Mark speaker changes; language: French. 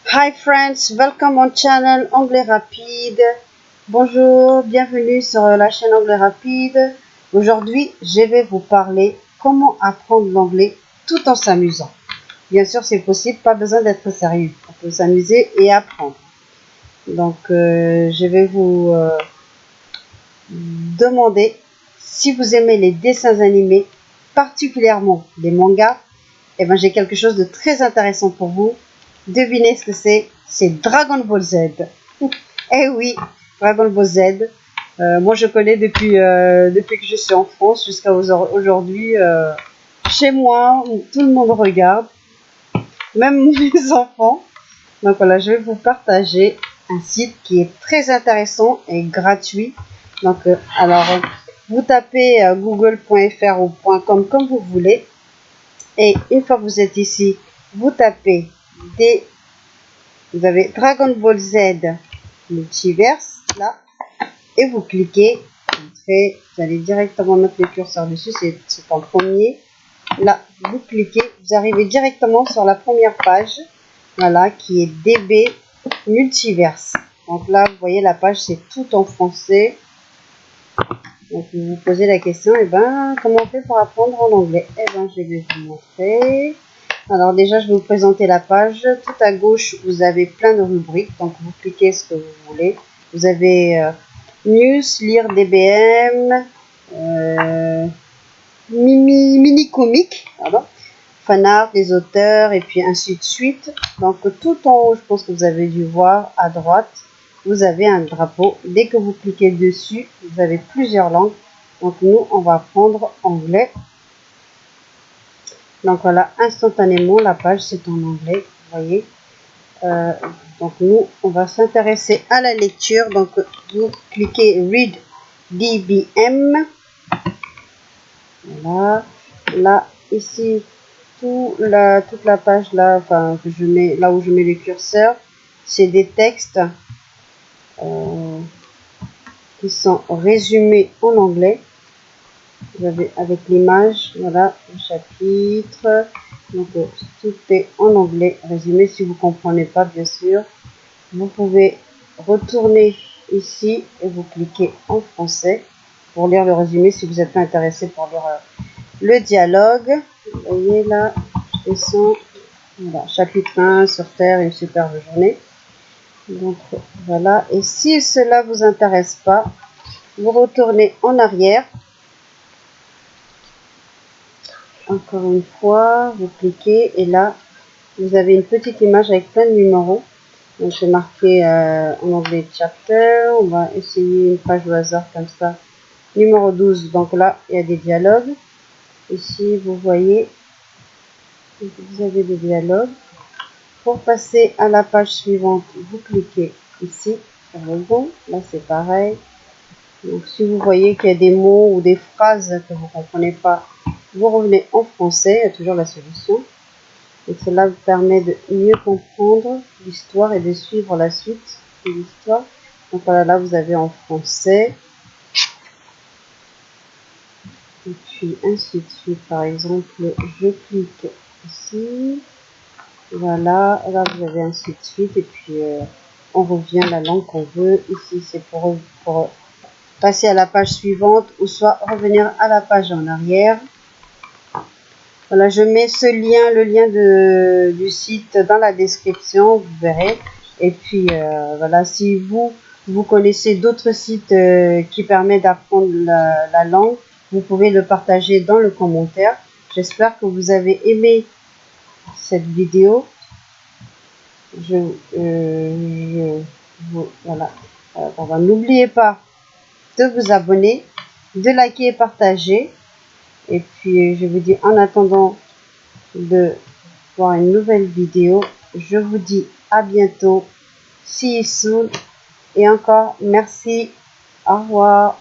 Speaker 1: Hi friends, welcome on channel Anglais Rapide. Bonjour, bienvenue sur la chaîne Anglais Rapide. Aujourd'hui, je vais vous parler comment apprendre l'anglais tout en s'amusant. Bien sûr, c'est possible, pas besoin d'être sérieux. On peut s'amuser et apprendre. Donc, je vais vous demander si vous aimez les dessins animés, particulièrement les mangas. Eh ben, j'ai quelque chose de très intéressant pour vous. Devinez ce que c'est? C'est Dragon Ball Z. Eh oui, Dragon Ball Z. Moi, je connais depuis que je suis en France jusqu'à aujourd'hui. Chez moi, tout le monde regarde, même mes enfants. Donc voilà, je vais vous partager un site qui est très intéressant et gratuit. Donc, vous tapez google.fr ou .com comme vous voulez. Et une fois que vous êtes ici, vous tapez vous avez Dragon Ball Z Multiverse là, et vous cliquez, vous allez directement mettre le curseur dessus, c'est en premier. Là, vous cliquez, vous arrivez directement sur la première page, voilà, qui est DB Multiverse. Donc là, vous voyez la page, c'est tout en français. Donc vous vous posez la question, comment on fait pour apprendre en anglais? Je vais vous montrer. Alors déjà, je vais vous présenter la page. Tout à gauche, vous avez plein de rubriques. Donc, vous cliquez ce que vous voulez. Vous avez News, Lire, DBM, Mini Comic, Fanart, les auteurs, et puis ainsi de suite. Donc, tout en haut, je pense que vous avez dû voir, à droite, vous avez un drapeau. Dès que vous cliquez dessus, vous avez plusieurs langues. Donc, nous, on va apprendre anglais. Donc voilà, instantanément, la page, c'est en anglais, vous voyez. Donc nous, on va s'intéresser à la lecture. Donc vous cliquez Read DBM. Voilà. Là, ici, toute la page là, que je mets, là où je mets le curseur, c'est des textes qui sont résumés en anglais. Vous avez avec l'image, voilà, le chapitre. Donc tout est en anglais résumé. Si vous ne comprenez pas, bien sûr, vous pouvez retourner ici et vous cliquez en français pour lire le résumé si vous n'êtes pas intéressé pour lire le dialogue. Vous voyez là, je descends, voilà, chapitre 1, sur Terre, une superbe journée. Donc voilà, et si cela vous intéresse pas, vous retournez en arrière. Encore une fois, vous cliquez et là, vous avez une petite image avec plein de numéros. Donc, c'est marqué en anglais chapter. On va essayer une page au hasard comme ça. Numéro 12. Donc là, il y a des dialogues. Ici, vous voyez, vous avez des dialogues. Pour passer à la page suivante, vous cliquez ici sur le bon. Là, c'est pareil. Donc, si vous voyez qu'il y a des mots ou des phrases que vous ne comprenez pas, vous revenez en français. Il y a toujours la solution. Et cela vous permet de mieux comprendre l'histoire et de suivre la suite de l'histoire. Donc voilà, là vous avez en français. Et puis ainsi de suite. Par exemple, je clique ici. Voilà, là vous avez ainsi de suite. Et puis on revient à la langue qu'on veut. Ici c'est pour passer à la page suivante ou soit revenir à la page en arrière. Voilà, je mets ce lien, le lien du site dans la description, vous verrez. Et puis voilà, si vous connaissez d'autres sites qui permettent d'apprendre la langue, vous pouvez le partager dans le commentaire. J'espère que vous avez aimé cette vidéo. Voilà. N'oubliez pas de vous abonner, de liker et partager. Et puis, je vous dis en attendant de voir une nouvelle vidéo, je vous dis à bientôt. See you soon. Et encore, merci. Au revoir.